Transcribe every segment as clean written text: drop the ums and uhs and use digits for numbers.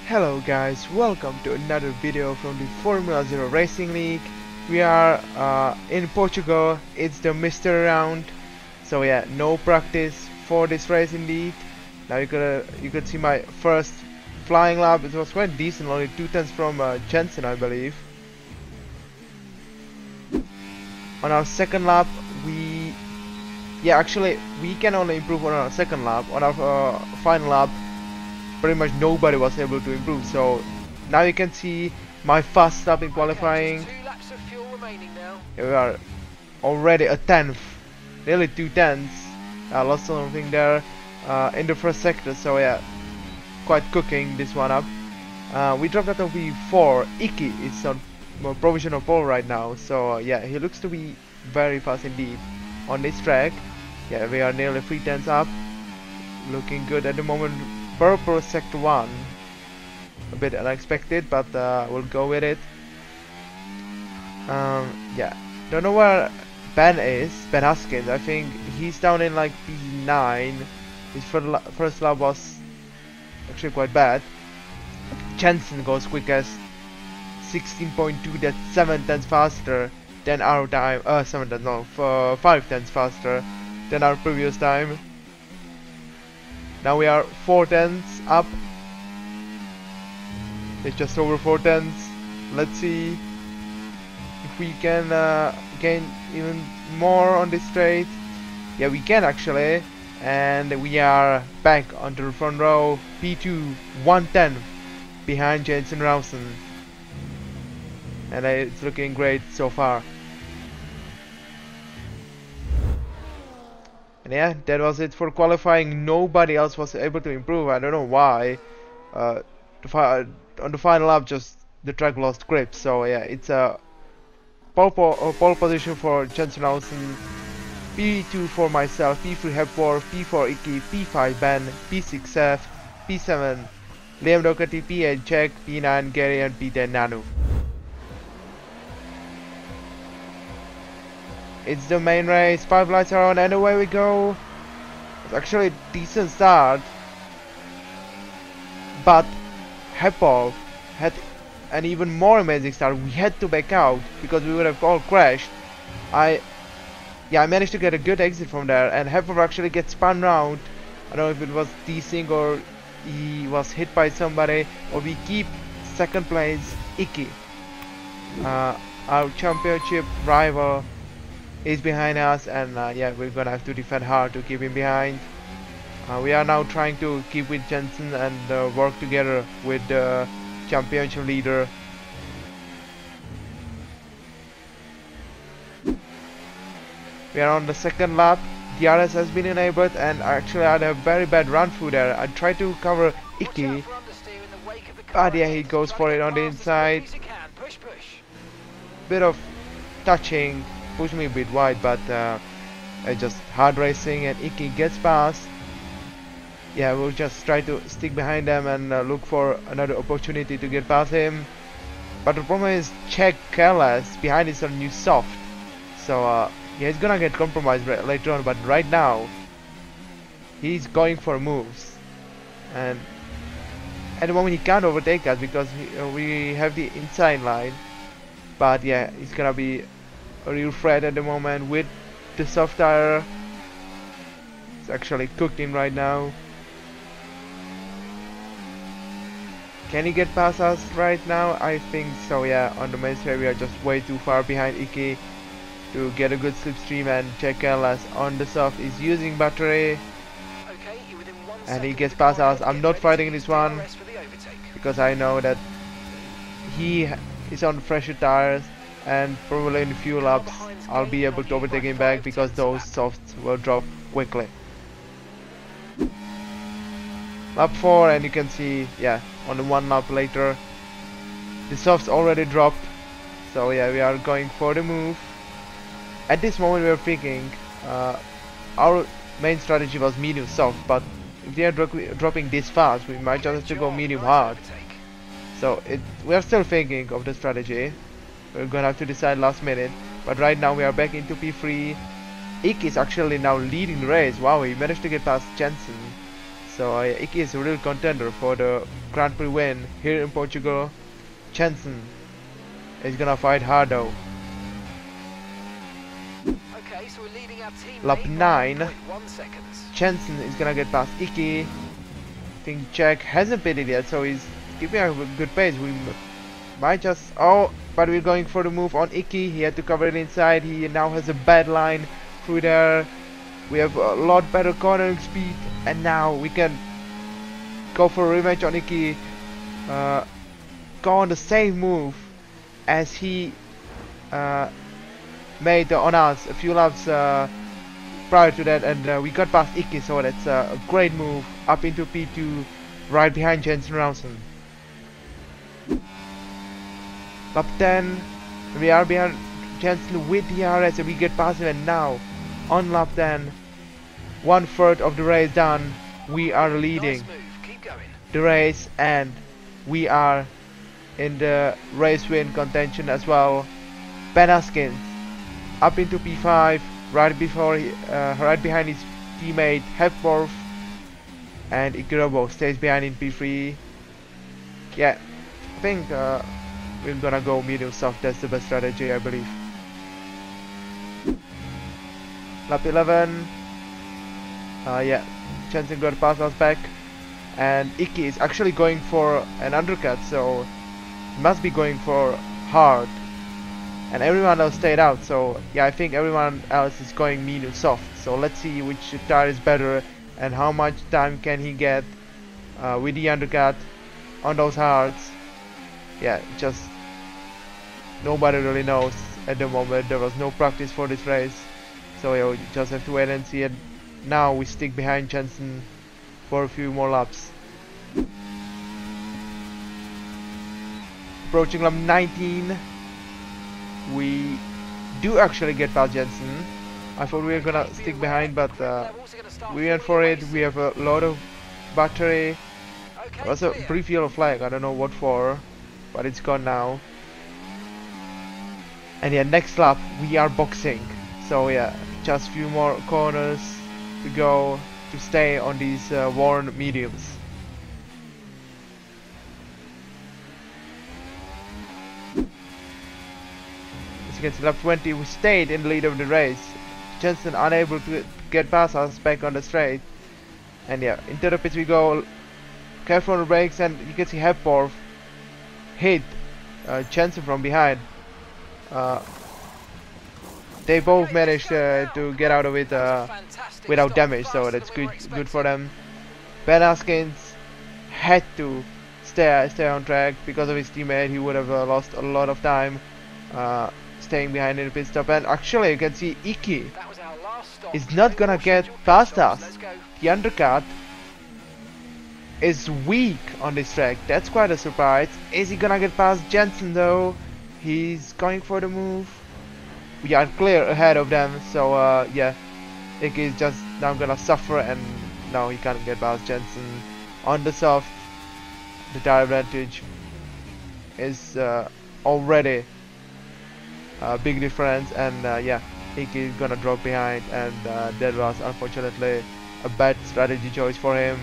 Hello guys, welcome to another video from the Formula 0 Racing League. We are in Portugal. It's the Mr. round. So yeah, no practice for this race indeed. Now you could see my first flying lap. It was quite decent, only 2/10 from Jensen, I believe. On our second lap, we can only improve on our second lap. On our final lap, pretty much nobody was able to improve. So now you can see my fast lap in qualifying. Yeah, we are already a 10th, nearly 2/10. I lost something there in the first sector, so yeah, quite cooking this one up. We dropped out of V4. Iki is on provisional pole right now, so yeah, he looks to be very fast indeed on this track. Yeah, we are nearly 3/10 up, looking good at the moment. Purple sector 1, a bit unexpected, but we'll go with it. Yeah, don't know where Ben is, Ben Haskins. I think he's down in like P9. His first lap was actually quite bad. Jensen goes quickest, 16.2, that's 7/10 faster than our time. 7/10, no, 5/10 faster than our previous time. Now we are 4/10 up. It's just over 4/10. Let's see if we can gain even more on this straight. Yeah, we can actually, and we are back onto the front row. P2 1/10 behind Jensen Rawson, and it's looking great so far. And yeah, that was it for qualifying. Nobody else was able to improve. I don't know why. On the final lap, just the track lost grip. So yeah, it's a pole position for Jensen Rawson, P2 for myself, P3 Hep4, P4 Iki, P5 Ben, P6 Seth, P7 Liam Doherty, P8 Jack, P9 Gary, and P10 Nanu. It's the main race, 5 lights are on, and away we go. It's actually a decent start, but Hepol had an even more amazing start. We had to back out because we would have all crashed. I managed to get a good exit from there, and Hepol actually gets spun round. I don't know if it was desync or he was hit by somebody, or we keep second place Iki. Our championship rival is behind us, and yeah, we're gonna have to defend hard to keep him behind. We are now trying to keep with Jensen and work together with the championship leader. We are on the second lap. DRS has been enabled, and actually I had a very bad run through there. I tried to cover Iki, but yeah, he goes for it on the inside. Bit of touching, pushed me a bit wide, but just hard racing, and Iki gets past. Yeah, we'll just try to stick behind them and look for another opportunity to get past him. But the problem is Check Careless behind is a new soft, so yeah, he's gonna get compromised later on, but right now he's going for moves, and at the moment he can't overtake us because we have the inside line. But yeah, he's gonna be a real threat at the moment with the soft tire. It's actually cooked in right now. Can he get past us right now? I think so, yeah. On the main straight we are just way too far behind Iki to get a good slipstream, and Check Careless on the soft is using battery, and he gets past us. I'm not fighting this one because I know that he is on fresher tires, and probably in a few laps I'll be able to overtake him back because those softs will drop quickly. Lap 4, and you can see, yeah, on the one lap later the softs already dropped. So yeah, we are going for the move. At this moment we are thinking our main strategy was medium soft, but if they are dropping this fast, we might just have to go medium hard. So we are still thinking of the strategy. We're gonna have to decide last minute, but right now we are back into P3. Iki is actually now leading the race. Wow, he managed to get past Jensen. So Iki is a real contender for the Grand Prix win here in Portugal. Jensen is gonna fight hard though. Okay, so we're leading our team Lap 9. 1 seconds. Jensen is gonna get past Iki. I think Jack hasn't pitted yet, so he's keeping a good pace. We might just... Oh, but we're going for the move on Iki. He had to cover it inside. He now has a bad line through there. We have a lot better cornering speed, and now we can go for a rematch on Iki. Go on the same move as he made on us a few laps prior to that, and we got past Iki, so that's a great move up into P2 right behind Jensen Rousen. Lap 10, we are behind Jensen with DRS and we get past him, and now on lap 10, 1/3 of the race done, we are leading the race and we are in the race win contention as well. Ben Haskins up into P5 right behind his teammate Hepworth, and Ikurobo stays behind in P3. Yeah, I think we're gonna go medium soft. That's the best strategy, I believe. Lap 11. Yeah, Jensen got past us back, and Iki is actually going for an undercut, so he must be going for hard. And everyone else stayed out, so yeah, I think everyone else is going medium soft. So let's see which tire is better and how much time can he get with the undercut on those hards. Yeah, just nobody really knows at the moment. There was no practice for this race, so yeah, we just have to wait and see it. Now we stick behind Jensen for a few more laps. Approaching lap 19, we do actually get past Jensen. I thought we were gonna stick behind, but we went for it. We have a lot of battery. There was a brief yellow flag, I don't know what for, but it's gone now. And yeah, next lap we are boxing, so yeah, just few more corners to go to stay on these worn mediums. As you can see, lap 20, we stayed in the lead of the race. Jensen unable to get past us back on the straight, and yeah, into the pits we go. Careful on the brakes, and you can see Hepworth hit Jensen from behind. They both managed to get out of it without damage, so that's good for them. Ben Haskins had to stay on track because of his teammate. He would have lost a lot of time staying behind in the pit stop. And actually, you can see Iki is not gonna get past us. The undercut is weak on this track. That's quite a surprise. Is he gonna get past Jensen though? He's going for the move. We are clear ahead of them, so yeah, Iki is just now gonna suffer, and now he can't get past Jensen on the soft. The tire advantage is already a big difference, and yeah, Iki is gonna drop behind, and that was unfortunately a bad strategy choice for him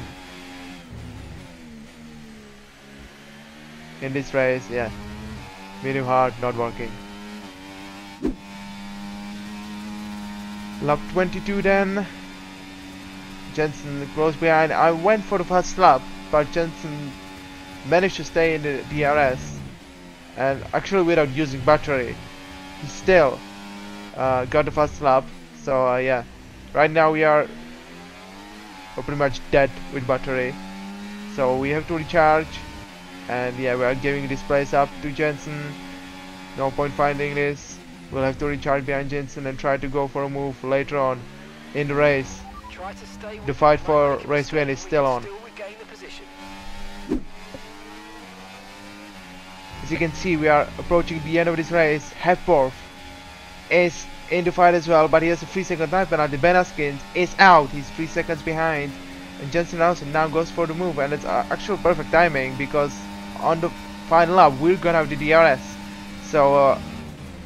in this race. Yeah, medium hard not working. Lap 22 then. Jensen close behind. I went for the first lap, but Jensen managed to stay in the DRS, and actually without using battery, he still got the first lap. So yeah, right now we are pretty much dead with battery, so we have to recharge, and yeah, we are giving this place up to Jensen. No point finding this. We'll have to recharge behind Jensen and try to go for a move later on in the race. The fight for race win is still on. As you can see, we are approaching the end of this race. Hepworth is in the fight as well, but he has a 3-second time penalty. Ben Haskins is out. He's 3 seconds behind, and Jensen Rousen now goes for the move, and it's actual perfect timing because on the final lap we're gonna have the DRS. So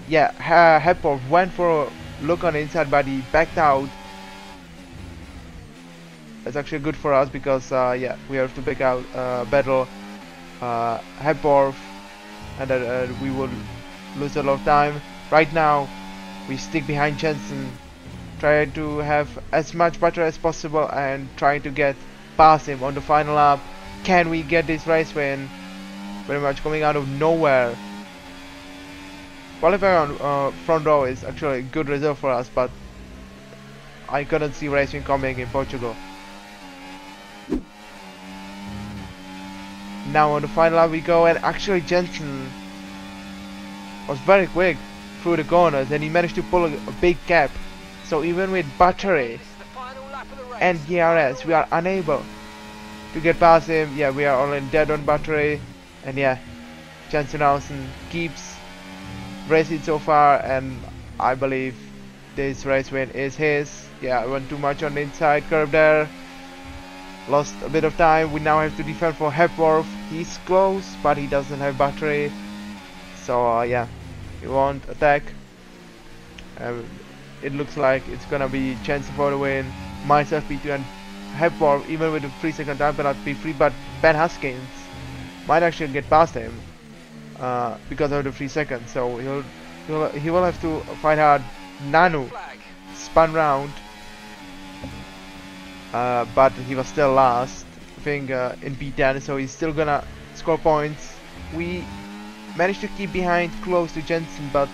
yeah, Hepworth went for a look on the inside, but he backed out. It's actually good for us because yeah, we have to back out battle Hepworth, and we will lose a lot of time. Right now, we stick behind Jensen, try to have as much butter as possible, and trying to get past him on the final lap. Can we get this race win? Very much coming out of nowhere. Qualifying on front row is actually a good result for us, but I couldn't see racing coming in Portugal. Now on the final lap we go, and actually Jensen was very quick through the corners and he managed to pull a big gap. So even with battery and DRS we are unable to get past him. Yeah, we are only dead on battery, and yeah, Jensen keeps racing so far, and I believe this race win is his. Yeah, I went too much on the inside curve there. Lost a bit of time. We now have to defend for Hepworth. He's close, but he doesn't have battery. So yeah, he won't attack. It looks like it's gonna be Jensen for the win. Myself, P2, and Hepworth, even with the 3-second time penalty, free, but Ben Haskins might actually get past him because of the 3 seconds. So he will have to fight hard. Nanu spun round. But he was still last, I think, in P10, so he's still gonna score points. We managed to keep behind close to Jensen, but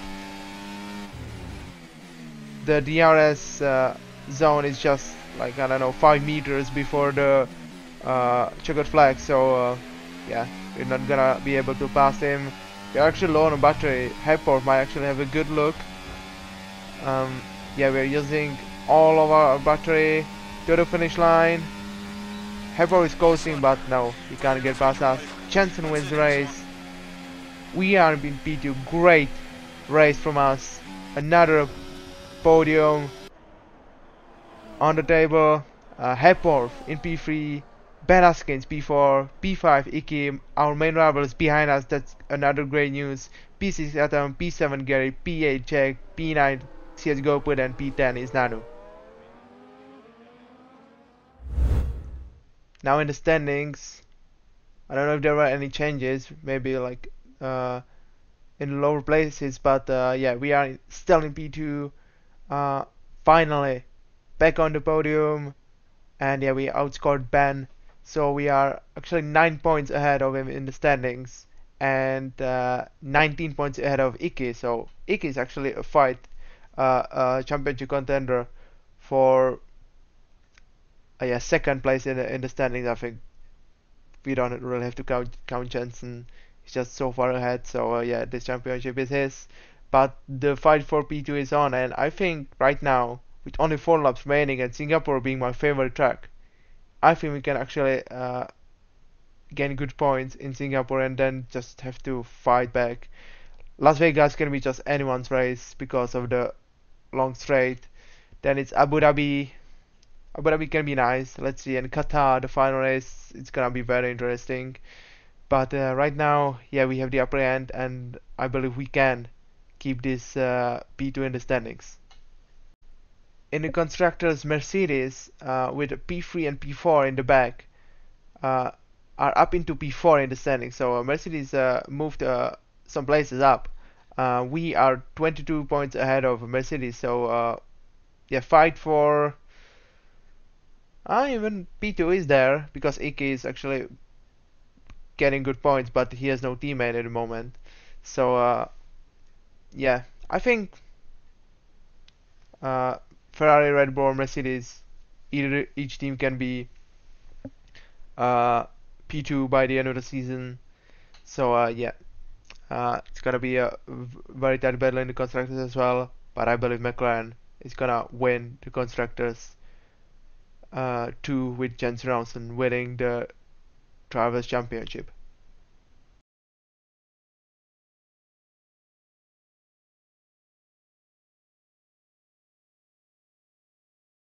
the DRS zone is just like, I don't know, 5 meters before the checkered flag, so yeah, we're not gonna be able to pass him. We're actually low on battery. Hepworth might actually have a good look. Yeah, we're using all of our battery to the finish line. Hepworth is coasting, but no, he can't get past us. Jensen wins the race. We are in P2. Great race from us. Another podium on the table. Hepworth in P3, Ben Haskins P4, P5 Iki, our main rivals behind us. That's another great news. P6 Atom, P7 Gary, P8 Jack, P9 GIGABYTE, and P10 is Nanu. Now in the standings, I don't know if there were any changes, maybe like in lower places, but yeah, we are still in P2, finally back on the podium, and yeah, we outscored Ben, so we are actually 9 points ahead of him in the standings, and 19 points ahead of Iki, so Iki is actually a championship contender for yeah, second place in the standings. I think we don't really have to count Jensen. He's just so far ahead. So yeah, this championship is his. But the fight for P2 is on, and I think right now, with only 4 laps remaining and Singapore being my favorite track, I think we can actually gain good points in Singapore and then just have to fight back. Las Vegas can be just anyone's race because of the long straight. Then it's Abu Dhabi. Abu Dhabi can be nice. Let's see. And Qatar, the final race, it's gonna be very interesting. But right now, yeah, we have the upper hand, and I believe we can keep this P2 in the standings. In the constructors, Mercedes with P3 and P4 in the back are up into P4 in the standings. So Mercedes moved some places up. We are 22 points ahead of Mercedes. So yeah, fight for. Even P2 is there because Iki is actually getting good points, but he has no teammate at the moment. So yeah, I think Ferrari, Red Bull, Mercedes, each team can be P2 by the end of the season. So yeah, it's gonna be a very tight battle in the constructors as well. But I believe McLaren is gonna win the constructors. 2 with Jensen winning the Drivers' Championship.